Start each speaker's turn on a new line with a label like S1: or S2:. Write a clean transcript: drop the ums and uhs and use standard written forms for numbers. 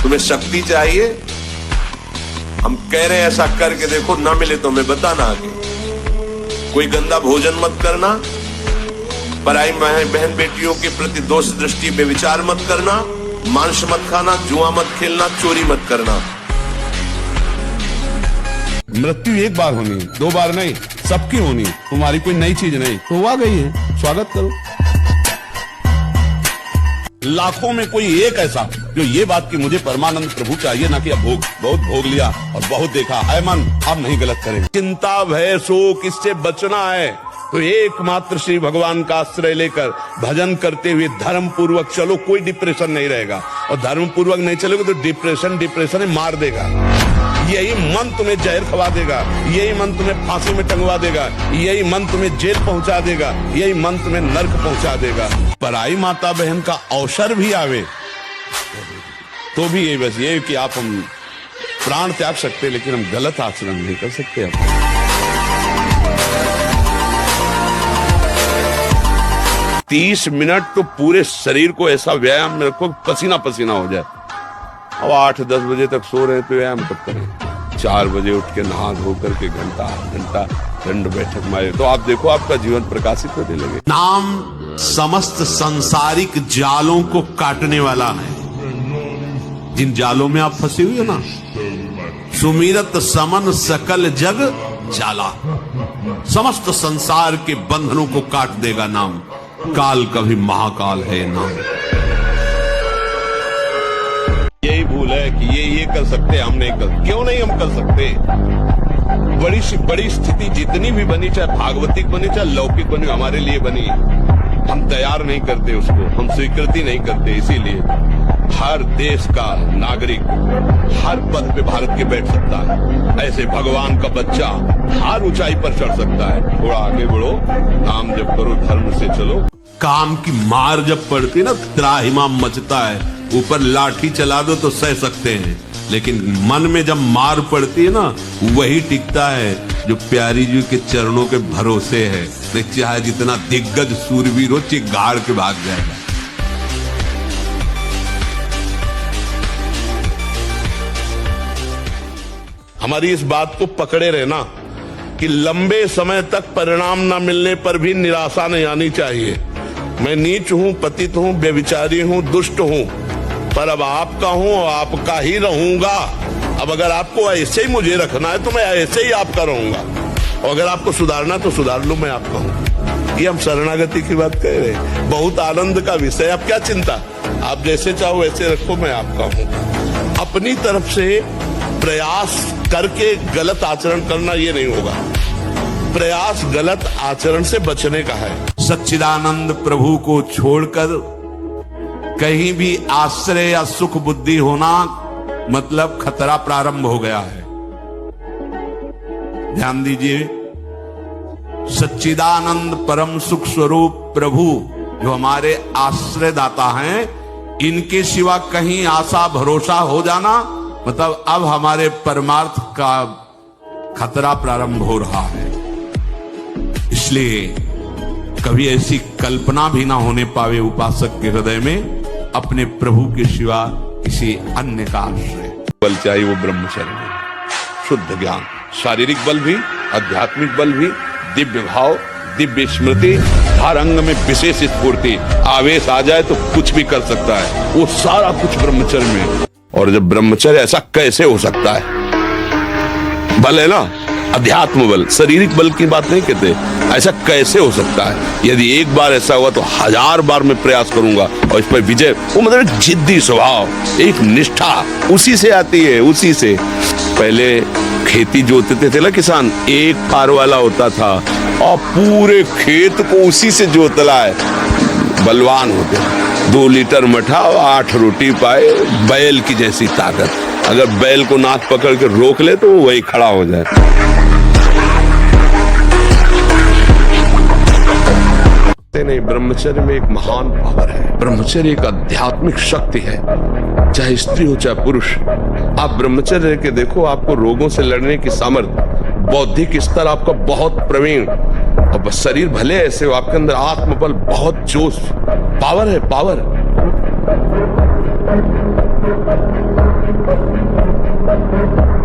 S1: तुम्हें शक्ति चाहिए, हम कह रहे हैं ऐसा करके देखो, ना मिले तो हमें बताना आगे। कोई गंदा भोजन मत करना, पराई बहन बेटियों के प्रति दोष दृष्टि में विचार मत करना, मांस मत खाना, जुआ मत खेलना, चोरी मत करना।
S2: मृत्यु एक बार होनी, दो बार नहीं, सबकी होनी। तुम्हारी कोई नई चीज नहीं, तो आ गई है, स्वागत करो। लाखों में कोई एक ऐसा जो ये बात की मुझे परमानंद प्रभु चाहिए, ना कि अब बहुत भोग लिया और बहुत देखा है मन, अब नहीं गलत करेंगे। चिंता भय शोक इससे बचना है तो एकमात्र श्री भगवान का आश्रय लेकर भजन करते हुए धर्म पूर्वक चलो, कोई डिप्रेशन नहीं रहेगा। और धर्म पूर्वक नहीं चलोगे तो डिप्रेशन मार देगा। यही मन तुम्हें जहर खवा देगा, यही मन तुम्हें फांसी में टंगवा देगा, यही मन तुम्हें जेल पहुंचा देगा, यही मन तुम्हें नर्क पहुंचा देगा। पराई माता बहन का अवसर भी आवे तो भी ये बस ये कि आप हम प्राण त्याग सकते, लेकिन हम गलत आचरण नहीं कर सकते। अब 30 मिनट तो पूरे शरीर को ऐसा व्यायाम में रखो पसीना पसीना हो जाए। अब 8-10 बजे तक सो रहे तो व्यायाम कब करें? 4 बजे उठ के नहा धो करके घंटा दंड बैठक मारे तो आप देखो आपका जीवन प्रकाशित होने लगे। नाम समस्त सांसारिक जालों को काटने वाला है। जिन जालों में आप फंसे हुए हो ना, सुमिरत समन सकल जग जाला, समस्त संसार के बंधनों को काट देगा नाम। काल कभी महाकाल है नाम। यही भूल है कि ये कर सकते, हम नहीं कर। क्यों नहीं हम कर सकते? बड़ी सी बड़ी स्थिति जितनी भी बनी, चाहे भागवतिक बनी चाहे लौकिक बनी, हमारे लिए बनी, हम तैयार नहीं करते उसको, हम स्वीकृति नहीं करते। इसीलिए हर देश का नागरिक हर पद पे भारत के बैठ सकता है, ऐसे भगवान का बच्चा हर ऊंचाई पर चढ़ सकता है। थोड़ा आगे बढ़ो, नाम जप करो, धर्म से चलो। काम की मार जब पड़ती ना, त्राहिमाम मचता है। ऊपर लाठी चला दो तो सह सकते हैं, लेकिन मन में जब मार पड़ती है ना, वही टिकता है जो प्यारी जी के चरणों के भरोसे है। चाहे जितना दिग्गज सूरवीर हो, चिगाड़ के भाग जाएगा। हमारी इस बात को पकड़े रहना कि लंबे समय तक परिणाम न मिलने पर भी निराशा नहीं आनी चाहिए। मैं नीच हूं, पतित हूं, व्यभिचारी हूं, दुष्ट हूं, पर अब आपका हूं और आपका ही रहूंगा। अब अगर आपको ऐसे ही मुझे रखना है तो मैं ऐसे ही आपका रहूंगा, और अगर आपको सुधारना तो सुधार लो, मैं आपका हूं। ये हम शरणागति की बात कह रहे हैं। बहुत आनंद का विषय। अब क्या चिंता, आप जैसे चाहो वैसे रखो, मैं आपका हूं। अपनी तरफ से प्रयास करके गलत आचरण करना ये नहीं होगा। प्रयास गलत आचरण से बचने का है। सच्चिदानंद प्रभु को छोड़कर कहीं भी आश्रय या सुख बुद्धि होना मतलब खतरा प्रारंभ हो गया है। ध्यान दीजिए, सच्चिदानंद परम सुख स्वरूप प्रभु जो हमारे आश्रय दाता हैं, इनके सिवा कहीं आशा भरोसा हो जाना मतलब अब हमारे परमार्थ का खतरा प्रारंभ हो रहा है। इसलिए कभी ऐसी कल्पना भी ना होने पावे उपासक के हृदय में अपने प्रभु के सिवा किसी अन्य का आश्रय। बल चाहिए वो ब्रह्मचर्य, शुद्ध ज्ञान, शारीरिक बल भी, आध्यात्मिक बल भी, दिव्य भाव, दिव्य स्मृति, हर अंग में विशेष स्फूर्ति। आवेश आ जाए तो कुछ भी कर सकता है, वो सारा कुछ ब्रह्मचर्य में। और जब ब्रह्मचर्य, ऐसा कैसे हो सकता है? बल है ना, अध्यात्म बल, शारीरिक बल की बात नहीं कहते। ऐसा कैसे हो सकता है? यदि एक बार ऐसा हुआ तो 1000 बार मैं प्रयास करूंगा और इस पर विजय। वो मतलब एक जिद्दी स्वभाव, एक निष्ठा, उसी से आती है। उसी से पहले खेती जोतते थे ना किसान, एक फार वाला होता था और पूरे खेत को उसी से जोतला है। बलवान होते, 2 लीटर मठा और 8 रोटी पाए, बैल की जैसी ताकत। अगर बैल को नाक पकड़ के रोक ले तो वही खड़ा हो जाए। नहीं, ब्रह्मचर्य में एक महान पावर है। ब्रह्मचर्य एक आध्यात्मिक शक्ति है, चाहे स्त्री हो चाहे पुरुष। आप ब्रह्मचर्य के देखो, आपको रोगों से लड़ने की सामर्थ्य, बौद्धिक स्तर आपका बहुत प्रवीण, और शरीर भले ऐसे हो, आपके अंदर आत्मबल, बहुत जोश, पावर है, पावर।
S3: उपस्थित